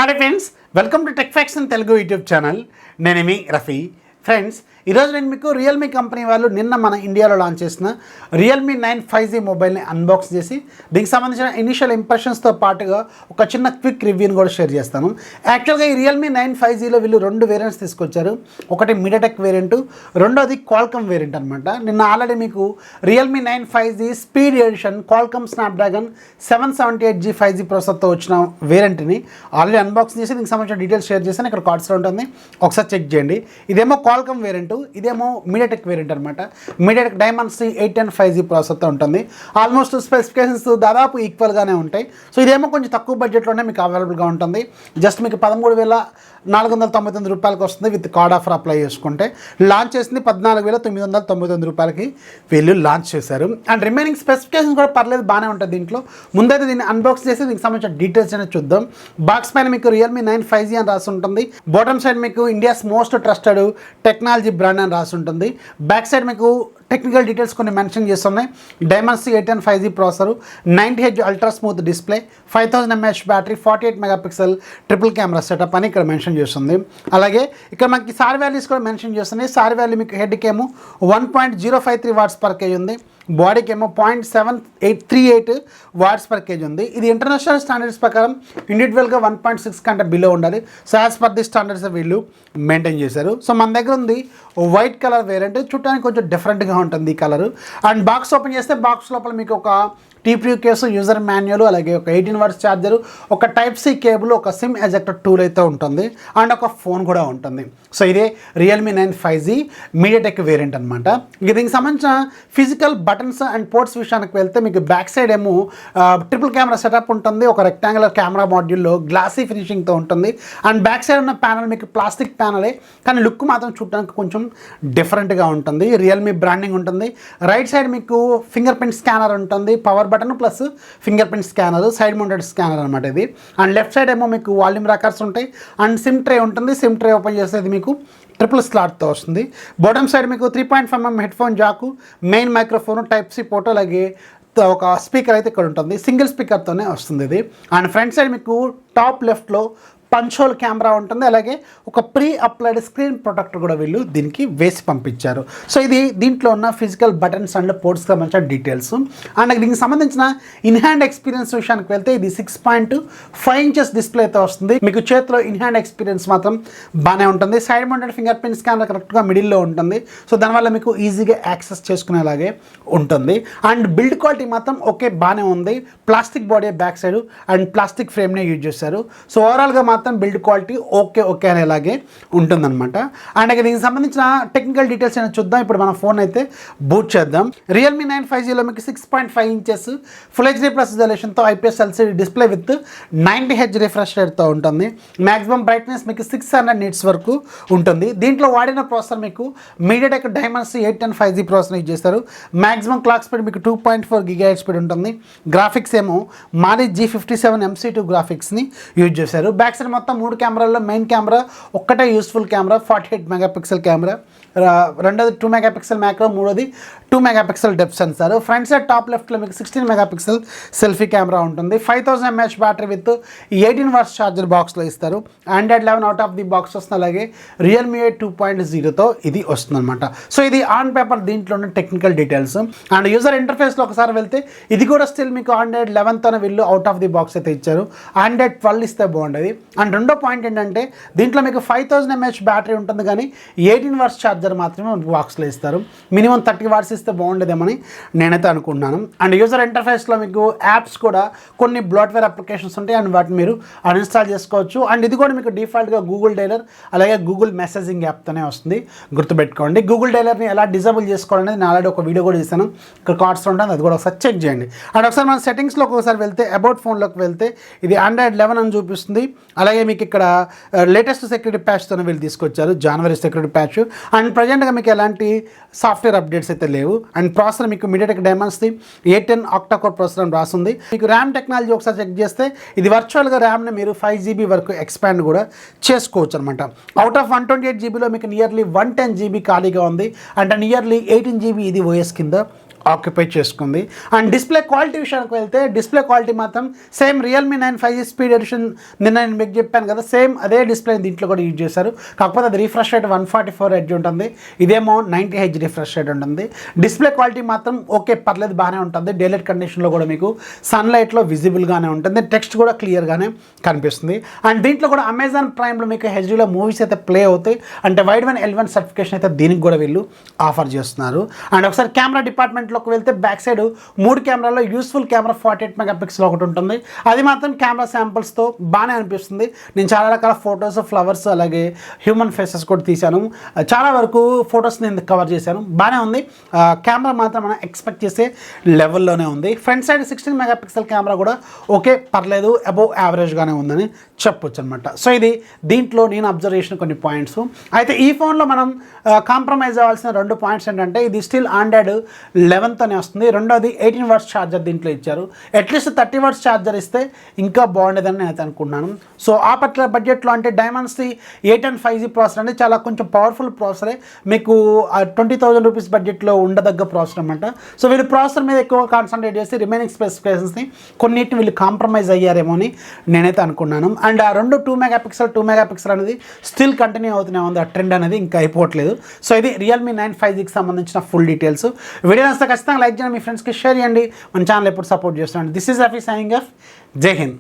Hi friends, welcome to Techfox in Telugu YouTube channel. నేను మీ Rafi. Friends, ఈరోజు నేను మీకు రియల్మీ కంపెనీ వాళ్ళు నిన్న మన ఇండియాలో లాంచ్ చేసిన రియల్మీ 9 5G మొబైల్ని అన్బాక్స్ చేసి దీనికి సంబంధించిన ఇనిషియల్ ఇంప్రెషన్స్తో పాటుగా ఒక చిన్న క్విక్ రివ్యూని కూడా షేర్ చేస్తాను. యాక్చువల్గా ఈ రియల్మీ 9 5Gలో వీళ్ళు రెండు వేరియంట్స్ తీసుకొచ్చారు. ఒకటి మీడియాటెక్ వేరియంట్, రెండోది క్వాల్కమ్ వేరియంట్ అనమాట. నిన్న ఆల్రెడీ మీకు Realme 9 5G speed edition Qualcomm Snapdragon 778G 5G ప్రాసెసర్తో వచ్చిన వేరియంట్ని ఆల్రెడీ అన్బాక్స్ చేసి దీనికి సంబంధించిన డీటెయిల్స్ షేర్ చేశాను. ఇక్కడ కార్డ్స్లో ఉంటుంది, ఒకసారి చెక్ చేయండి. ఇదేమో క్వాల్కమ్ వేరియంట్, ఇదేమో మీడియాటెక్ వేరియంట్ అనమాట. మీడియాటెక్ డైమెన్సిటీ 810 5G ప్రాసెసర్తో ఉంటుంది. ఆల్మోస్ట్ స్పెసిఫికేషన్స్ దాదాపు ఈక్వల్గానే ఉంటాయి. సో ఇదేమో కొంచెం తక్కువ బడ్జెట్లోనే మీకు అవైలబుల్గా ఉంటుంది. జస్ట్ మీకు 13,499 రూపాయలకి వస్తుంది విత్ కార్డ్ ఆఫర్ అప్లై చేసుకుంటే. లాంచ్ చేసింది 14,999 రూపాయలకి వీళ్ళు లాంచ్ చేశారు. అండ్ రిమైనింగ్ స్పెసిఫికేషన్స్ కూడా పర్లేదు, బాగానే ఉంటుంది దీంట్లో. ముందైతే దీన్ని అన్బాక్స్ చేసి దీనికి సంబంధించిన డీటెయిల్స్ అనేది చూద్దాం. బాక్స్ పైన మీకు రియల్మీ 9 5G అని రాసి ఉంటుంది. బాటమ్ సైడ్ మీకు India's most trusted technology brand అని రాసి ఉంటుంది. బ్యాక్ సైడ్ మీకు టెక్నికల్ డీటెయిల్స్ కొన్ని మెన్షన్ చేస్తున్నాయి. Dimensity 810 5G processor, 90Hz ultra smooth display, 5000 mAh battery, 48 megapixel triple camera setup అని ఇక్కడ మెన్షన్ చేస్తుంది. అలాగే ఇక్కడ మనకి సార్ వాల్యూస్ కూడా మెన్షన్ చేస్తున్నాయి. సార్ వాల్యూ మీకు హెడ్కి ఏమో 1.053 వాట్స్ పర్ కేజీ ఉంది, బాడీకి ఏమో 0.7838 వాట్స్ పర్ కేజీ ఉంది. ఇది ఇంటర్నేషనల్ స్టాండర్డ్స్ ప్రకారం ఇండివిజువల్గా 1.6 కంటే బిలో ఉండాలి. So as per the standards వీళ్ళు మెయింటైన్ చేశారు. సో మన దగ్గర ఉంది వైట్ కలర్ వేరియంట్, చూడడానికి కొంచెం డిఫరెంట్గా ఉంటుంది ఈ కలరు. అండ్ బాక్స్ ఓపెన్ చేస్తే బాక్స్ లోపల మీకు ఒక టీపీయూ కేసు, యూజర్ మాన్యువల్, అలాగే ఒక 18 వాట్స్ ఛార్జరు, ఒక టైప్ సి కేబుల్, ఒక సిమ్ ఎజెక్టర్ టూల్ అయితే ఉంటుంది. అండ్ ఒక ఫోన్ కూడా ఉంటుంది. సో ఇదే రియల్మీ 9 5G మీడియాటెక్ వేరియంట్ అనమాట. ఇక దీనికి సంబంధించిన ఫిజికల్ బటన్స్ అండ్ పోర్ట్స్ విషయానికి వెళ్తే మీకు బ్యాక్ సైడ్ ఏమో ట్రిపుల్ కెమెరా సెటప్ ఉంటుంది. ఒక రెక్టాంగులర్ కెమెరా మాడ్యూల్లో గ్లాసీ ఫినిషింగ్తో ఉంటుంది. అండ్ బ్యాక్ సైడ్ ఉన్న ప్యానల్ మీకు ప్లాస్టిక్ ప్యానలే, కానీ లుక్ మాత్రం చూడడానికి కొంచెం డిఫరెంట్గా ఉంటుంది. రియల్మీ బ్రాండింగ్ ఉంటుంది. రైట్ సైడ్ మీకు ఫింగర్ ప్రింట్ స్కానర్ ఉంటుంది, power button plus finger print scanner, side mounted scanner అనమాట ఇది. అండ్ లెఫ్ట్ సైడ్ ఏమో మీకు వాల్యూమ్ రాకర్స్ ఉంటాయి. అండ్ సిమ్ ట్రే ఉంటుంది. సిమ్ ట్రే ఓపెన్ చేసేది మీకు ట్రిపుల్ స్లాట్తో వస్తుంది. బాటమ్ సైడ్ మీకు 3.5mm headphone jack, main microphone, type C port, అలాగే ఒక స్పీకర్ అయితే ఇక్కడ ఉంటుంది. సింగిల్ స్పీకర్తోనే వస్తుంది ఇది. అండ్ ఫ్రంట్ సైడ్ మీకు టాప్ లెఫ్ట్లో పంచ్ హోల్ కెమెరా ఉంటుంది. అలాగే ఒక ప్రీ అప్లైడ్ స్క్రీన్ ప్రొటెక్టర్ కూడా వీళ్ళు దీనికి వేసి పంపించారు. సో ఇది దీంట్లో ఉన్న ఫిజికల్ బటన్స్ అండ్ పోర్ట్స్కి సంబంధించిన డీటెయిల్స్. అండ్ దీనికి సంబంధించిన ఇన్హ్యాండ్ ఎక్స్పీరియన్స్ విషయానికి వెళ్తే ఇది 6.5 ఇంచెస్ డిస్ప్లేతో వస్తుంది. మీకు చేతిలో ఇన్హ్యాండ్ ఎక్స్పీరియన్స్ మాత్రం బాగానే ఉంటుంది. Side mounted finger print scanner కరెక్ట్గా మిడిల్లో ఉంటుంది. సో దానివల్ల మీకు ఈజీగా యాక్సెస్ చేసుకునేలాగే ఉంటుంది. అండ్ బిల్డ్ క్వాలిటీ మాత్రం ఓకే, బాగానే ఉంది. Plastic body back side and plastic ఫ్రేమ్నే యూజ్ చేశారు. సో ఓవరాల్గా మాత్రం బిల్డ్ క్వాలిటీ ఓకే అనేలాగే ఉంటుందన్నమాట. అండ్ దీనికి సంబంధించిన టెక్నికల్ డీటెయిల్స్ అయినా చూద్దాం. ఇప్పుడు మన ఫోన్ అయితే బూట్ చేద్దాం. రియల్మీ 9 5Gలో మీకు 6.5 ఇంచెస్ ఫుల్ హెచ్డీ ప్లస్ రిజల్యూషన్తో IPS LCD display with 90Hz refresh రేట్తో ఉంటుంది. మ్యాక్సిమం బ్రైట్నెస్ మీకు 600 నిట్స్ వరకు ఉంటుంది. దీంట్లో వాడిన ప్రాసెసర్ మీకు MediaTek Dimensity 810 5G processor use చేస్తారు. మ్యాక్సిమం క్లాక్ స్పీడ్ మీకు 2.4 GHz స్పీడ్ ఉంటుంది. గ్రాఫిక్స్ ఏమో మాది G57 MC2 గ్రాఫిక్స్ని యూజ్ చేశారు. బ్యాక్ సైడ్ మొత్తం 3 కెమెరాల్లో మెయిన్ కెమెరా ఒక్కటే యూస్ఫుల్ కెమెరా, 48 మెగాపిక్సెల్ కెమెరా, రెండోది 2 మెగాపిక్సెల్ మ్యాక్రో, మూడోది 2 megapixel depth sensor. Front side top లెఫ్ట్లో మీకు 16 మెగాపిక్సెల్ సెల్ఫీ కెమెరా ఉంటుంది. 5000 mAh battery with 18 watts charger బాక్స్లో ఇస్తారు. Android 11 out of the box వస్తుంది. అలాగే రియల్మీ 2.0తో ఇది వస్తుందన్నమాట. సో ఇది ఆన్ పేపర్ దీంట్లో ఉన్న టెక్నికల్ డీటెయిల్స్. అండ్ యూజర్ ఇంటర్ఫేస్లో ఒకసారి వెళ్తే ఇది కూడా స్టిల్ మీకు ఆండ్రాయిడ్ 11తోనే వీళ్ళు అవుట్ ఆఫ్ ది బాక్స్ అయితే ఇచ్చారు. ఆండ్రాయిడ్ 12 ఇస్తే బాగుండేది. అండ్ రెండో పాయింట్ ఏంటంటే దీంట్లో మీకు 5000 mAh బ్యాటరీ ఉంటుంది, కానీ 18 వాట్స్ ఛార్జర్ మాత్రమే బాక్స్లో ఇస్తారు. మినిమం 30 వాట్స్ ఇస్తే బాగుండేదేమని నేనైతే అనుకుంటున్నాను. అండ్ యూజర్ ఇంటర్ఫేస్లో మీకు యాప్స్ కూడా కొన్ని బ్లాట్వేర్ అప్లికేషన్స్ ఉంటాయి. అండ్ వాటిని మీరు అన్ఇన్స్టాల్ చేసుకోవచ్చు. అండ్ ఇది కూడా మీకు డిఫాల్ట్గా గూగుల్ డైలర్ అలాగే గూగుల్ మెసేజింగ్ యాప్తోనే వస్తుంది, గుర్తుపెట్టుకోండి. గూగుల్ డైలర్ని ఎలా డిజేబుల్ చేసుకోవాలనేది నేను ఆల్రెడీ ఒక వీడియో కూడా చేశాను, ఇక్కడ కార్డ్స్ ఉంటుంది, అది కూడా ఒకసారి చెక్ చేయండి. అండ్ ఒకసారి మన సెట్టింగ్స్లోకి ఒకసారి వెళ్తే అబౌట్ ఫోన్లోకి వెళ్తే ఇది ఆండ్రాయిడ్ 11 అని చూపిస్తుంది. అలాగే మీకు ఇక్కడ లేటెస్ట్ సెక్యూరిటీ ప్యాచ్తోనే వీళ్ళు తీసుకొచ్చారు, జనవరి సెక్యూరిటీ ప్యాచ్. అండ్ ప్రజెంట్గా మీకు ఎలాంటి సాఫ్ట్వేర్ అప్డేట్స్ అయితే లేవు. అండ్ ప్రాసెసర్ మీకు మీడియాటెక్ డైమెన్సిటీ 810 ఆక్టాకోర్ ప్రాసెసర్ అని రాస్తుంది. మీకు ర్యామ్ టెక్నాలజీ ఒకసారి చెక్ చేస్తే ఇది వర్చువల్గా ర్యామ్ని మీరు 5 GB వరకు ఎక్స్పాండ్ కూడా చేసుకోవచ్చు అనమాట. అవుట్ ఆఫ్ 128 GBలో మీకు నియర్లీ 110 GB ఖాళీగా ఉంది. అంటే నియర్లీ 18 GB ఇది OS కింద ఆక్యుపై చేసుకుంది. అండ్ డిస్ప్లే క్వాలిటీ విషయానికి వెళ్తే డిస్ప్లే క్వాలిటీ మాత్రం same Realme 9 5G speed edition నిన్న నేను మీకు చెప్పాను కదా, సేమ్ అదే డిస్ప్లే దీంట్లో కూడా యూజ్ చేశారు. కాకపోతే అది రిఫ్రెష్ రేట్ 144 హెడ్జ్ ఉంటుంది, ఇదేమో 90 హెడ్జ్ రిఫ్రెష్ రేట్ ఉంటుంది. డిస్ప్లే క్వాలిటీ మాత్రం ఓకే పర్లేదు, బాగానే ఉంటుంది. డేలైట్ కండిషన్లో కూడా మీకు సన్లైట్లో విజిబుల్గానే ఉంటుంది, టెక్స్ట్ కూడా క్లియర్గానే కనిపిస్తుంది. అండ్ దీంట్లో కూడా అమెజాన్ ప్రైమ్లో మీకు హెచ్డీలో మూవీస్ అయితే ప్లే అవుతాయి. అంటే వైడ్ వన్ L1 సర్టిఫికేషన్ అయితే దీనికి కూడా వీళ్ళు ఆఫర్ చేస్తున్నారు. అండ్ ఒకసారి కెమెరా డిపార్ట్మెంట్లోకి వెళ్తే బ్యాక్ సైడ్ 3 కెమెరాలో యూస్ఫుల్ కెమెరా 48 మెగాపిక్సెల్ ఒకటి ఉంటుంది. అది మాత్రం కెమెరా శాంపిల్స్తో బాగానే అనిపిస్తుంది. నేను చాలా రకాల ఫొటోస్, ఫ్లవర్స్, అలాగే హ్యూమన్ ఫేసెస్ కూడా తీశాను. చాలా వరకు ఫొటోస్ నేను కవర్ చేశాను, బాగానే ఉంది. కెమెరా మాత్రం మనం ఎక్స్పెక్ట్ చేసే లెవెల్లోనే ఉంది. ఫ్రంట్ సైడ్ 16 మెగాపిక్సెల్ కెమెరా కూడా ఓకే పర్లేదు, అబోవ్ యావరేజ్గానే ఉందని చెప్పొచ్చు అనమాట. సో ఇది దీంట్లో నేను అబ్జర్వ్ చేసిన కొన్ని పాయింట్స్. అయితే ఈ ఫోన్లో మనం కాంప్రమైజ్ అవ్వాల్సిన 2 పాయింట్స్ ఏంటంటే, ఇది స్టిల్ ఆండ్రాయిడ్ 11తోనే వస్తుంది. రెండోది 18 వాట్స్ ఛార్జర్ దీంట్లో ఇచ్చారు. అట్లీస్ట్ 30 వాట్స్ ఛార్జర్ ఇస్తే ఇంకా బాగుండేదని నేనైతే అనుకుంటున్నాను. సో ఆ పట్ల బడ్జెట్లో అంటే డైమెన్సిటీ 8 and 5G ప్రాసెసర్ అనేది చాలా కొంచెం పవర్ఫుల్ ప్రాసెసరే. మీకు 20,000 రూపీస్ బడ్జెట్లో ఉండదగ్గ ప్రాసెసర్ అనమాట. సో వీళ్ళు ప్రాసెసర్ మీద ఎక్కువ కాన్సన్ట్రేట్ చేసి రిమైనింగ్ స్పెసిఫికేషన్స్ని కొన్నిటిని వీళ్ళు కాంప్రమైజ్ అయ్యారేమో అని నేనైతే అనుకున్నాను. అండ్ ఆ 2 మెగాపిక్సెల్ అనేది స్టిల్ కంటిన్యూ అవుతూనే ఉంది, ఆ ట్రెండ్ అనేది ఇంకా అయిపోవట్లేదు. సో ఇది రియల్మీ 9 5Gకి సంబంధించిన ఫుల్ డీటెయిల్స్. వీడియో నచ్చితే ఖచ్చితంగా లైక్ చేయండి, మీ ఫ్రెండ్స్కి షేర్ చేయండి. మన ఛానల్ ఎప్పుడు సపోర్ట్ చేస్తున్నాను. This is Rafi signing off. జై హింద్.